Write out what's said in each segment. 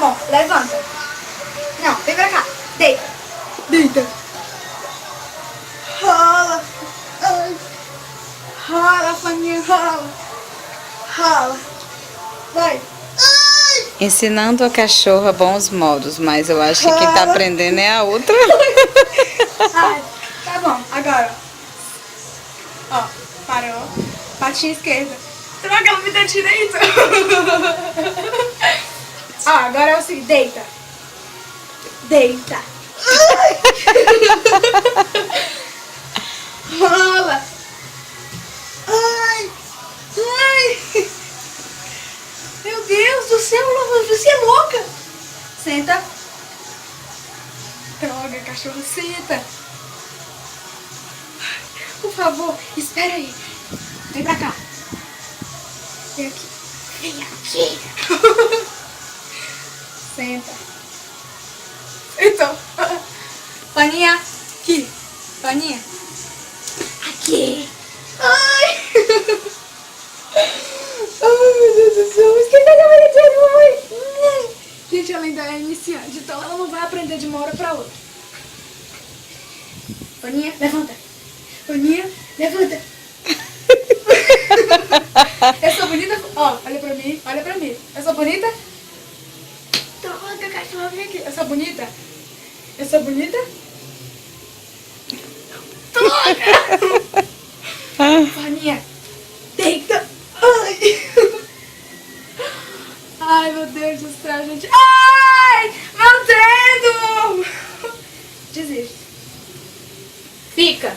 bom, levanta. Não, vem pra cá. Deita. Deita. Rola. Ai. Rola, Faninha, rola. Rola. Vai. Ai. Ensinando a cachorra bons modos, mas eu acho que quem tá aprendendo é a outra. Ai, tá bom, agora. Ó, parou. Patinha esquerda. Será que ela me dá direito? Ó, agora é o seguinte, deita. Deita. Rola. Ai. Ai. Meu Deus do céu, você é louca. Senta. Droga, cachorro, senta. Por favor, espera aí. Vem pra cá. Vem aqui. Vem aqui. Senta. Então. Paninha, aqui. Paninha. Aqui. Ai. Ai, meu Deus do céu. Esqueci a bonitinha de mamãe. Gente, ela ainda é iniciante, então ela não vai aprender de uma hora pra outra. Paninha, levanta. Paninha, levanta. Eu sou bonita? Ó, olha pra mim, olha pra mim. Eu sou bonita? Droga, cachorro, vem aqui. Eu sou bonita? Eu sou bonita? Droga! Paninha, deita. Ai. Ai, meu Deus do céu, gente. Ai, meu dedo! Desiste. Fica.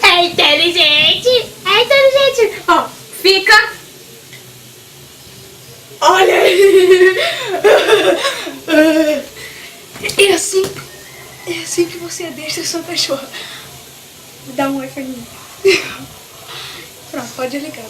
É inteligente! É inteligente! Ó, fica! Olha aí! É assim que você deixa a sua cachorra. Dá um oi, Faninha. Pronto, pode ligar.